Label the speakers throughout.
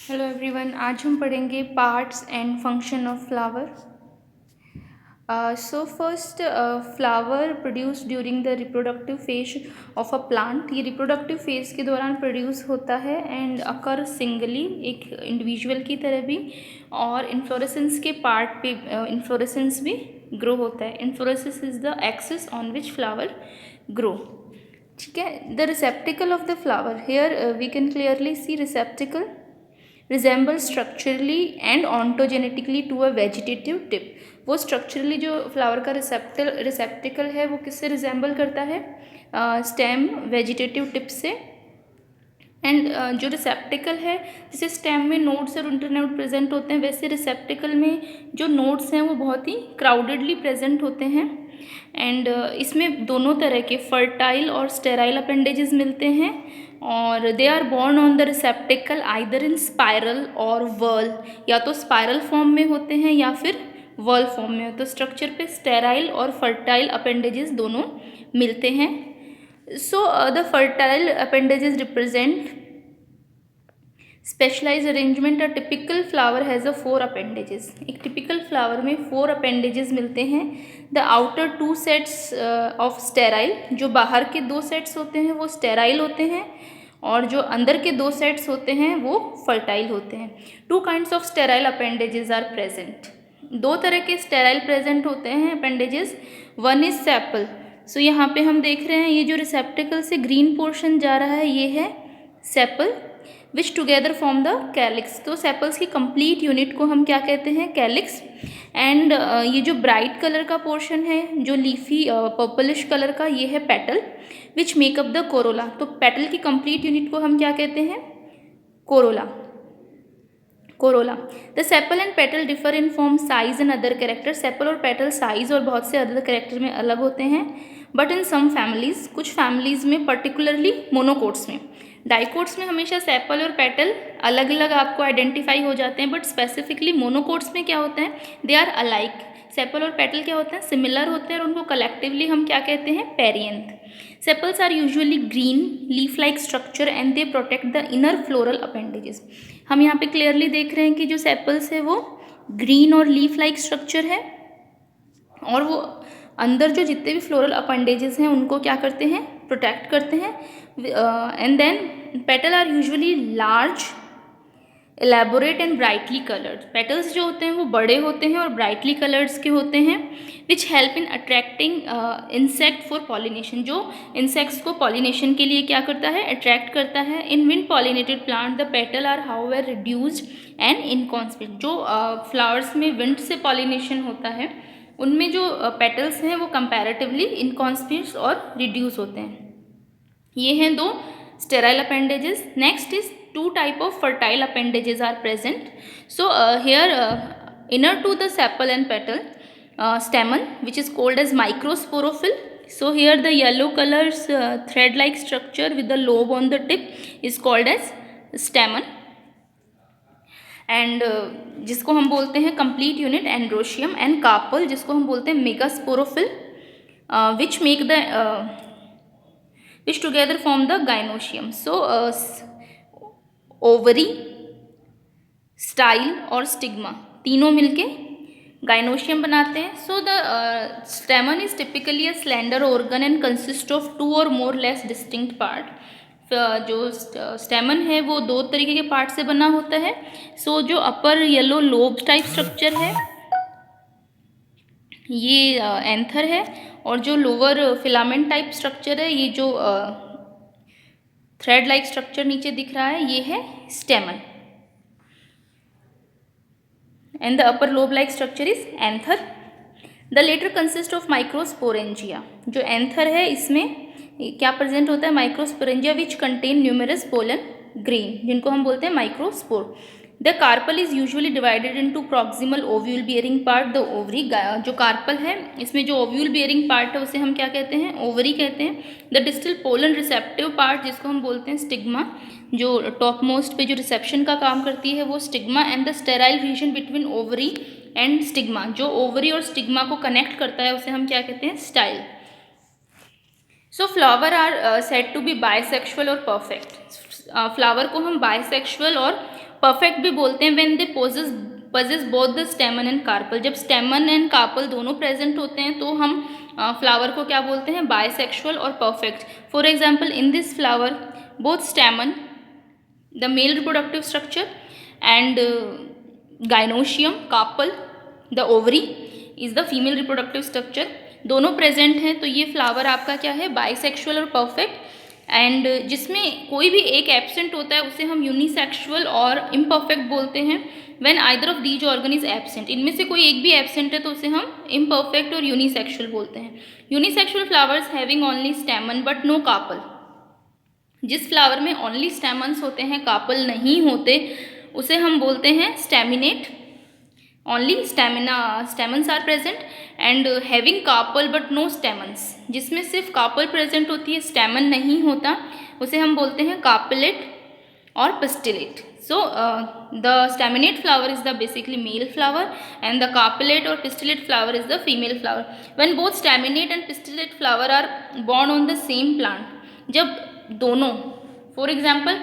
Speaker 1: Hello everyone, आज हम पढ़ेंगे parts and function of flower. So first, flower produce during the reproductive phase of a plant. ये reproductive phase के दौरान produce होता है एंड अकर सिंगली, एक इंडिविजुअल की तरह भी, और इन्फ्लोरेसेंस के पार्ट पे इन्फ्लोरेसेंस भी ग्रो होता है। Inflorescence is the axis on which flower grow. ठीक है। The receptacle of the flower, here we can clearly see receptacle resemble structurally and ontogenetically to a vegetative tip. वो structurally जो flower का receptacle है वो किससे रिजेंबल करता है? स्टेम वेजिटेटिव टिप से। एंड जो रिसेप्टिकल है, जैसे स्टेम में नोड्स और इंटरनोड प्रेजेंट होते हैं, वैसे रिसेप्टिकल में जो नोड्स हैं वो बहुत ही क्राउडेडली प्रेजेंट होते हैं। एंड इसमें दोनों तरह के फर्टाइल और स्टेराइल अपेंडेजेस मिलते हैं, और they are borne on the receptacle either in spiral or whorl, या तो स्पायरल फॉर्म में होते हैं या फिर वर्ल फॉर्म में। तो स्ट्रक्चर पे स्टेराइल और फर्टाइल अपेंडेजेस दोनों मिलते हैं। So the fertile appendages represent specialise arrangement. A typical flower has a 4 appendages. एक टिपिकल फ्लावर में 4 अपेंडेजेस मिलते हैं। The outer 2 sets of sterile, जो बाहर के 2 सेट्स होते हैं वो स्टेराइल होते हैं, और जो अंदर के 2 सेट्स होते हैं वो फर्टाइल होते हैं। 2 kinds of sterile appendages are present. 2 तरह के स्टेराइल प्रेजेंट होते हैं appendages. One is sepal. So यहाँ पे हम देख रहे हैं ये जो रिसेप्टिकल से ग्रीन पोर्शन जा रहा है ये है sepal, which together form the calyx. तो सेपल्स की कंप्लीट यूनिट को हम क्या कहते हैं? कैलिक्स। एंड ये जो ब्राइट कलर का पोर्शन है, जो लीफी पर्पलिश कलर का, ये है petal, which makeup the Corolla. तो पेटल की कंप्लीट यूनिट को हम क्या कहते हैं? Corolla. Corolla. The sepal and petal differ in form, size and other character. Sepal और पेटल साइज और बहुत से अदर कैरेक्टर में अलग होते हैं, बट इन सम फैमिलीज, कुछ फैमिलीज में, पर्टिकुलरली मोनोकोट्स में। डाइकोट्स में हमेशा सेपल और पेटल अलग अलग आपको आइडेंटिफाई हो जाते हैं, बट स्पेसिफिकली मोनोकोट्स में क्या होता है? They are alike. सेपल और पेटल क्या होते हैं? सिमिलर होते हैं, और उनको कलेक्टिवली हम क्या कहते हैं? Perianth. Sepals are usually green, leaf-like structure and they protect the inner floral appendages. हम यहाँ पे क्लियरली देख रहे हैं कि जो सेपल्स है वो ग्रीन और लीफ लाइक स्ट्रक्चर है, और वो अंदर जो जितने भी फ्लोरल अपेंडेजेस हैं उनको क्या करते हैं? प्रोटेक्ट करते हैं। And then petal are usually large, elaborate and brightly coloured. Petals जो होते हैं वो बड़े होते हैं और ब्राइटली कलर्स के होते हैं, which help in attracting insect for pollination. जो इंसेक्ट्स को पॉलिनेशन के लिए क्या करता है? अट्रैक्ट करता है। In wind pollinated plant the petal are however reduced and inconspicuous. जो फ्लावर्स में विंड से पॉलिनेशन होता है उनमें जो पेटल्स हैं वो कंपैरेटिवली इनकॉन्स्पिरेंट और रिड्यूस होते हैं। ये हैं 2 sterile appendages. Next is 2 type of fertile appendages are present. So here inner to the sepal and petal, stamen, which is called as microsporophyll. So here the yellow colors thread like structure with the lobe on the tip is called as stamen. And जिसको हम बोलते हैं complete unit androecium, and carpel जिसको हम बोलते हैं megasporophyll, which make the which together form the gynoecium. So ovary, style और stigma तीनों मिलके गाइनोशियम बनाते हैं. So the stamen is typically a slender organ and consist of 2 or more less distinct part. जो स्टेमन है वो 2 तरीके के पार्ट से बना होता है. सो जो अपर येलो लोब टाइप स्ट्रक्चर है ये एंथर है, और जो लोअर फिलामेंट टाइप स्ट्रक्चर है, ये जो थ्रेड लाइक स्ट्रक्चर नीचे दिख रहा है, ये है स्टेमन. And the upper lobe like structure is anther. The later consist of microsporangia. जो anther है इसमें क्या प्रेजेंट होता है? Microsporangia which contain numerous pollen grain, जिनको हम बोलते हैं microspore. The carpel is usually divided into proximal ovule bearing part, the ovary. जो कार्पल है इसमें जो ओव्यूल बियरिंग पार्ट है उसे हम क्या कहते हैं? ओवरी कहते हैं. The distal pollen receptive part जिसको हम बोलते हैं स्टिग्मा, जो टॉप मोस्ट पे जो रिसेप्शन का काम करती है वो stigma. And the sterile region between ovary and stigma, जो ओवरी और स्टिग्मा को कनेक्ट करता है उसे हम क्या कहते हैं? Style. So flower are said to be bisexual और परफेक्ट. फ्लावर को हम बायसेक्सुअल और परफेक्ट भी बोलते हैं when they possess both the stamen and carpel। जब स्टेमन एंड कार्पल दोनों प्रेजेंट होते हैं तो हम फ्लावर को क्या बोलते हैं, बायसेक्सुअल और perfect. For example in this flower both stamen the male reproductive structure and gynoecium carpel the ovary is the female reproductive structure, दोनों प्रेजेंट हैं। तो ये फ्लावर आपका क्या है, बायसेक्सुअल और परफेक्ट। एंड जिसमें कोई भी एक एब्सेंट होता है उसे हम यूनिसेक्सुअल और इम्परफेक्ट बोलते हैं। When either of these organ is absent, इनमें से कोई एक भी एब्सेंट है तो उसे हम इम्परफेक्ट और यूनिसेक्सुअल बोलते हैं। Unisexual flowers having only stamen but no carpel, जिस फ्लावर में ओनली स्टेमन्स होते हैं, कार्पल नहीं होते, उसे हम बोलते हैं staminate. Only stamens are present and having carpel but no stamens, जिसमें सिर्फ कार्पल प्रेजेंट होती है, स्टेमन नहीं होता, उसे हम बोलते हैं कार्पेलेट और pistillate. So the staminate flower is the basically male flower and the carpellate or pistillate flower is the female flower. When both staminate and pistillate flower are born on the same plant, जब दोनों for example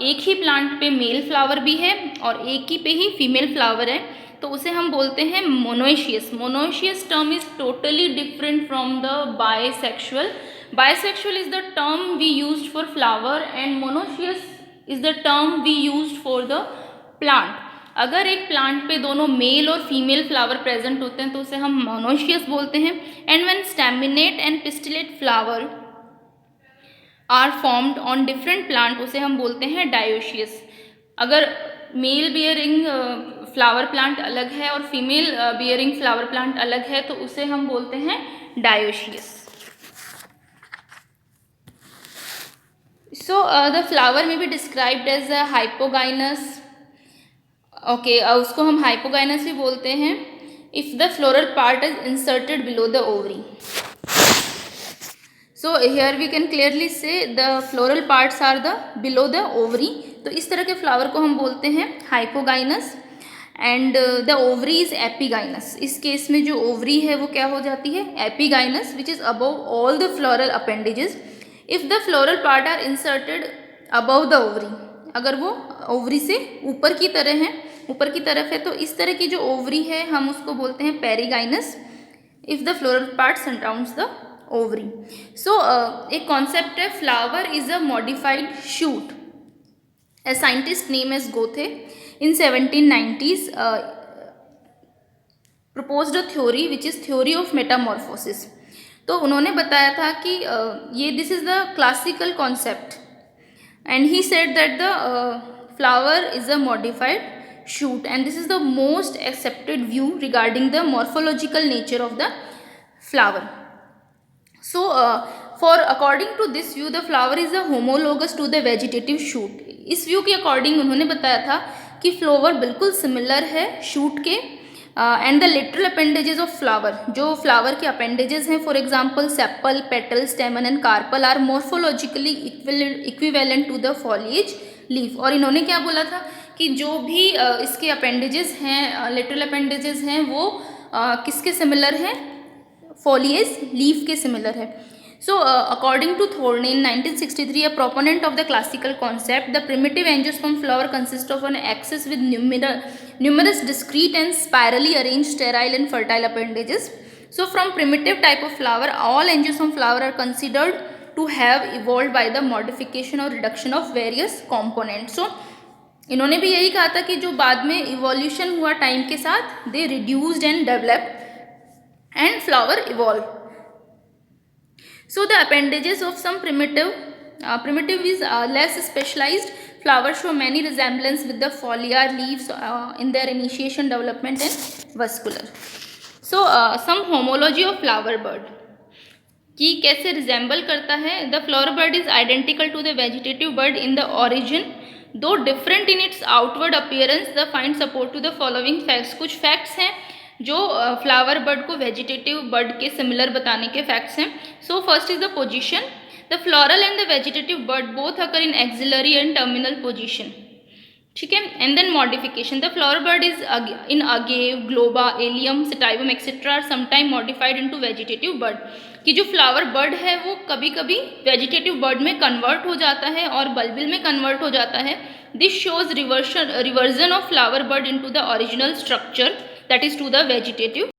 Speaker 1: एक ही plant पे male flower भी है और एक ही पे ही female flower है तो उसे हम बोलते हैं monoecious. Monoecious term is totally different from the bisexual. Bisexual is the term we used for flower and monoecious is the term we used for the plant. अगर एक प्लांट पे दोनों मेल और फीमेल फ्लावर प्रेजेंट होते हैं तो उसे हम मोनोइशियस बोलते हैं। And when staminate and pistillate flower are formed on different plant उसे हम बोलते हैं डायोशियस। अगर मेल बियरिंग फ्लावर प्लांट अलग है और फीमेल बियरिंग फ्लावर प्लांट अलग है तो उसे हम बोलते हैं dioecious. So the flower may be described as a hypogynous, okay, उसको हम hypogynous भी बोलते हैं if the floral part is inserted below the ovary. So here we can clearly say the floral parts are the below the ovary. तो इस तरह के flower को हम बोलते हैं hypogynous and the ovary is epigynous। इस केस में जो ओवरी है वो क्या हो जाती है, epigynous, which is above all the floral appendages. If the floral part are inserted above the ovary, अगर वो ओवरी से ऊपर की तरह है, ऊपर की तरफ है, तो इस तरह की जो ओवरी है हम उसको बोलते हैं perigynous. If the floral part surrounds the ovary. So एक कॉन्सेप्ट है flower is a modified shoot. A scientist name as Goethe in 1790s proposed a theory which is theory of metamorphosis। तो उन्होंने बताया था कि ये this is the classical concept and he said that the flower is a modified shoot and this is the most accepted view regarding the morphological nature of the flower. So for according to this view the flower is a homologous to the vegetative shoot. इस व्यू के according उन्होंने बताया था कि flower बिल्कुल similar है shoot के। And the literal appendages of flower, जो फ्लावर के अपेंडेजेस हैं for example sepal, petal, stamen and carpel are morphologically equivalent to the foliage leaf. और इन्होंने क्या बोला था कि जो भी इसके अपेंडेजेस हैं, लिटरल अपेंडेजेस हैं, वो किसके सिमिलर हैं, फॉलिएज लीफ के सिमिलर है। So according to Thorne in 1963, a proponent of the classical concept, the primitive angiosperm flower consists of an axis with numerous discrete and spirally arranged sterile and fertile appendages. So from primitive type of flower, all angiosperm flower are considered to have evolved by the modification or reduction of various components. So इन्होंने भी यही कहा था कि जो बाद में evolution हुआ टाइम के साथ, they reduced and developed and flower evolved. So the appendages of some primitive is less specialized. Flowers show many resemblance with the foliar leaves in their initiation, development and vascular. So some homology of flower bird कि कैसे resemble करता है। The flower bird is identical to the vegetative bird in the origin, though different in its outward appearance. The find support to the following facts। कुछ facts हैं जो flower bud को vegetative bud के similar बताने के facts हैं। So first is the position. The floral and the vegetative bud both occur in axillary and terminal position, ठीक है। And then modification, the flower bud is in agave, globba, allium, sativum etcetera are sometime modified into vegetative bud. कि जो flower bird है वो कभी कभी vegetative bird में convert हो जाता है और बल्बिल में कन्वर्ट हो जाता है this shows reversion of flower bud into the original structure, that is to the vegetative